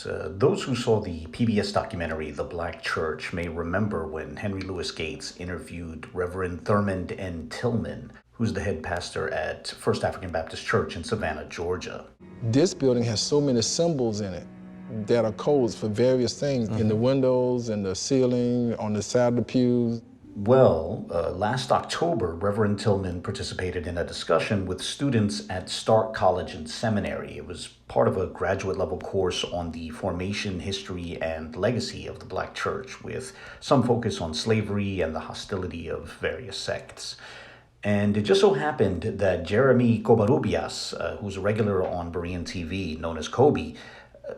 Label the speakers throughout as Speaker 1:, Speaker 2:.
Speaker 1: Greetings. Those who saw the PBS documentary, The Black Church, may remember when Henry Louis Gates interviewed Reverend Thurmond and Tillman, who's the head pastor at First African Baptist Church in Savannah, Georgia.
Speaker 2: This building has so many symbols in it that are codes for various things in the windows and the ceiling, on the side of the pews.
Speaker 1: Well, last October, Reverend Tillman participated in a discussion with students at Stark College and Seminary. It was part of a graduate level course on the formation, history, and legacy of the Black Church, with some focus on slavery and the hostility of various sects. And it just so happened that Jeremy Covarrubias, who's a regular on Berean TV, known as Kobe,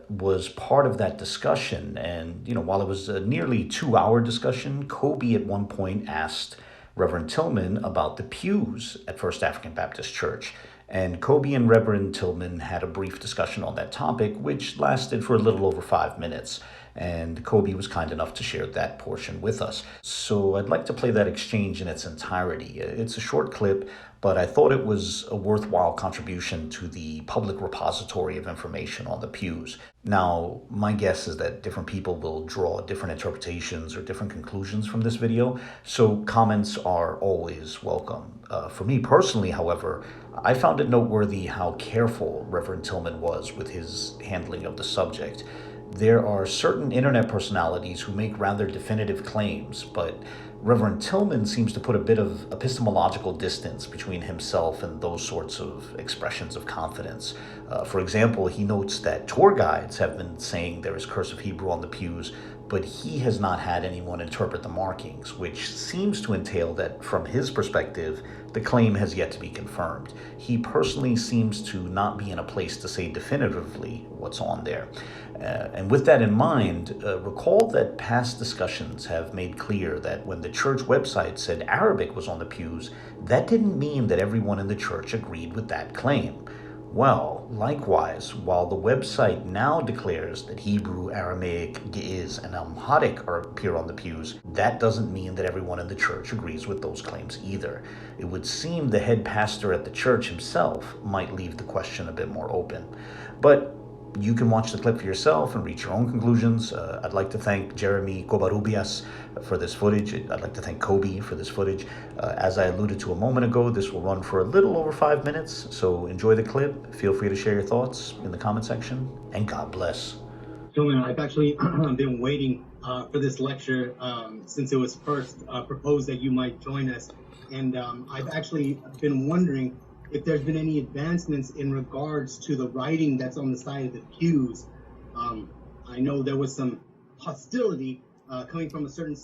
Speaker 1: was part of that discussion. And, while it was a nearly 2-hour discussion, Kobe at one point asked Reverend Tillman about the pews at First African Baptist Church. And Kobe and Reverend Tillman had a brief discussion on that topic, which lasted for a little over 5 minutes. And Kobe was kind enough to share that portion with us. So I'd like to play that exchange in its entirety. It's a short clip, but I thought it was a worthwhile contribution to the public repository of information on the pews. Now, my guess is that different people will draw different interpretations or different conclusions from this video, so comments are always welcome. For me personally, however, I found it noteworthy how careful Reverend Tillman was with his handling of the subject. There are certain internet personalities who make rather definitive claims, but Reverend Tillman seems to put a bit of epistemological distance between himself and those sorts of expressions of confidence. For example, he notes that tour guides have been saying there is cursive Hebrew on the pews, but he has not had anyone interpret the markings, which seems to entail that, from his perspective, the claim has yet to be confirmed. He personally seems to not be in a place to say definitively what's on there. And with that in mind, recall that past discussions have made clear that when the church website said Arabic was on the pews, that didn't mean that everyone in the church agreed with that claim. Well, likewise, while the website now declares that Hebrew, Aramaic, Ge'ez, and Amharic appear on the pews, that doesn't mean that everyone in the church agrees with those claims either. It would seem the head pastor at the church himself might leave the question a bit more open. But you can watch the clip for yourself and reach your own conclusions. I'd like to thank Jeremy Covarrubias for this footage. I'd like to thank Kobe for this footage. As I alluded to a moment ago, this will run for a little over 5 minutes, so enjoy the clip. Feel free to share your thoughts in the comment section, and God bless.
Speaker 3: Tillman, I've actually been waiting for this lecture since it was first proposed that you might join us. And I've actually been wondering if there's been any advancements in regards to the writing that's on the side of the pews. I know there was some hostility coming from a certain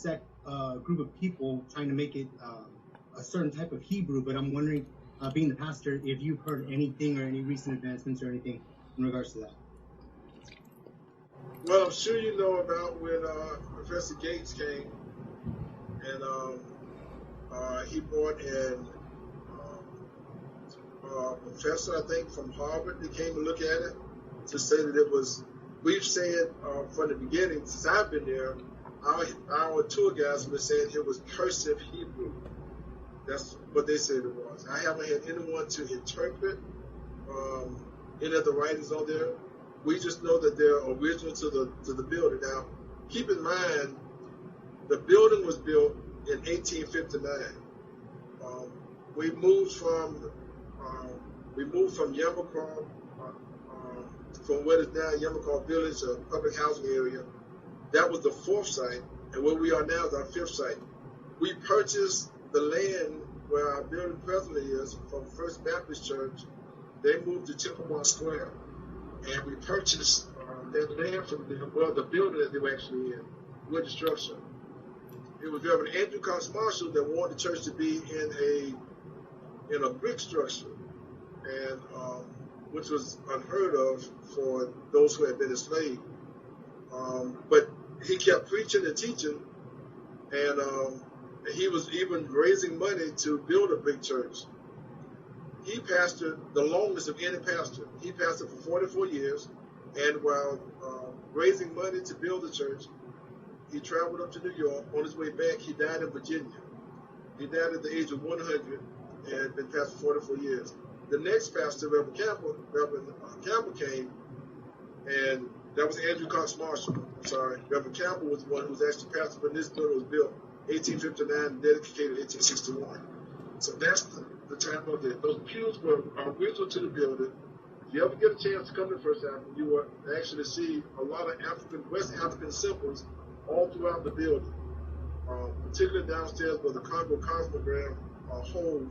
Speaker 3: group of people trying to make it a certain type of Hebrew, but I'm wondering, being the pastor, if you've heard anything or any recent advancements or anything in regards to that.
Speaker 4: Well, I'm sure you know about when Professor Gates came, and he brought in professor, I think, from Harvard that came to look at it to say that it was, we've said from the beginning, since I've been there, our tour guides have been saying it was cursive Hebrew. That's what they said it was. I haven't had anyone to interpret any of the writings on there. We just know that they're original to the building. Now, keep in mind, the building was built in 1859. We moved from Yamacraw, from what is now Yamacraw Village, a public housing area. That was the 4th site, and where we are now is our 5th site. We purchased the land where our building presently is from First Baptist Church. They moved to Chippewa Square, and we purchased that land from them, well, the building that they were actually in, with the structure. It was Reverend Andrew Cox Marshall that wanted the church to be in a brick structure, and which was unheard of for those who had been enslaved. But he kept preaching and teaching, and he was even raising money to build a big church. He pastored the longest of any pastor. He pastored for 44 years, and while raising money to build the church, he traveled up to New York. On his way back, he died in Virginia. He died at the age of 100 and been pastor for 44 years. The next pastor, Reverend Campbell came, and That was Andrew Cox Marshall. I'm sorry. Reverend Campbell was the one who was actually pastor when this building was built, 1859, and dedicated 1861. So that's the time of it. Those pews were original to the building. If you ever get a chance to come to First Avenue, you will actually see a lot of West African symbols all throughout the building, particularly downstairs where the Congo cosmogram holes,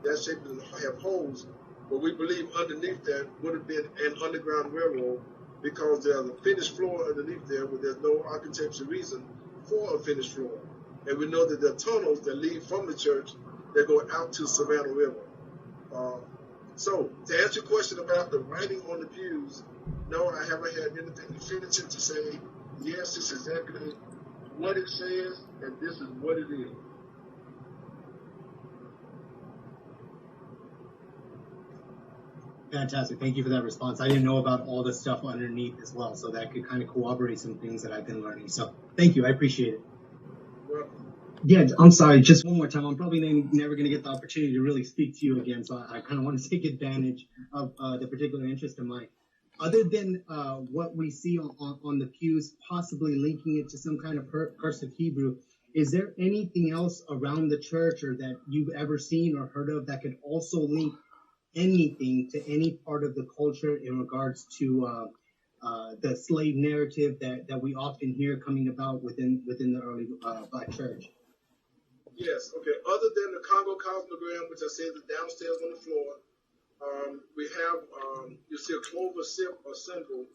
Speaker 4: that shape doesn't have holes, but we believe underneath that would have been an underground railroad because there's a finished floor underneath there where there's no architectural reason for a finished floor. And we know that there are tunnels that lead from the church that go out to Savannah River. So to answer your question about the writing on the pews, no, I haven't had anything definitive to say, yes, this is exactly what it says, and this is what it is.
Speaker 3: Fantastic. Thank you for that response. I didn't know about all the stuff underneath as well, so that could kind of corroborate some things that I've been learning. So thank you. I appreciate it. Yeah, I'm sorry. Just one more time. I'm probably never going to get the opportunity to really speak to you again, so I kind of want to take advantage of the particular interest of mine. Other than what we see on the pews, possibly linking it to some kind of cursive Hebrew, is there anything else around the church or that you've ever seen or heard of that could also link anything to any part of the culture in regards to the slave narrative that we often hear coming about within the early Black church?
Speaker 4: Yes, okay. Other than the Congo cosmogram, which I said is downstairs on the floor, we have, you see a clover symbol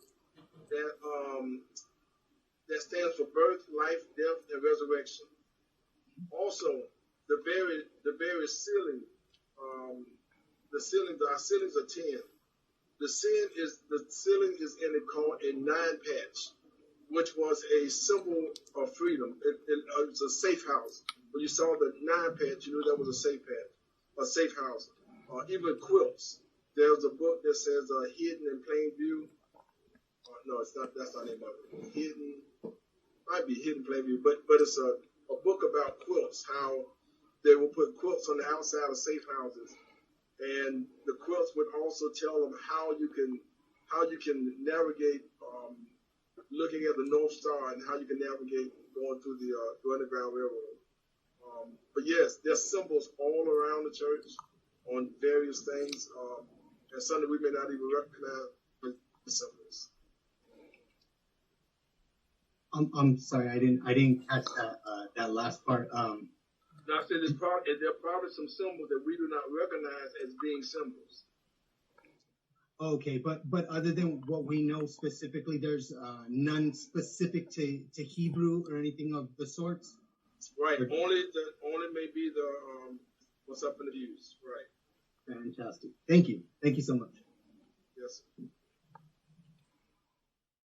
Speaker 4: that stands for birth, life, death, and resurrection. Also, the very ceiling, our ceilings are 10. The ceiling is in it called a 9-patch, which was a symbol of freedom. It was a safe house. When you saw the 9-patch, you knew that was a safe house. Even quilts. There's a book that says Hidden in Plain View. No, it's not. That's not the name of it. Hidden, might be Hidden in Plain View, but it's a book about quilts. How they will put quilts on the outside of safe houses, and the quilts would also tell them how you can navigate looking at the North Star and how you can navigate going through the Underground Railroad. But yes, there's symbols all around the church on various things, and some that we may not even recognize the symbols.
Speaker 3: I'm sorry, I didn't catch that last part.
Speaker 4: Now I said there are probably some symbols that we do not recognize as being symbols.
Speaker 3: Okay, but other than what we know specifically, there's none specific to Hebrew or anything of the sorts.
Speaker 4: Right. Only may be the what's up in the views. Right.
Speaker 3: Fantastic. Thank you. Thank you so much.
Speaker 4: Yes.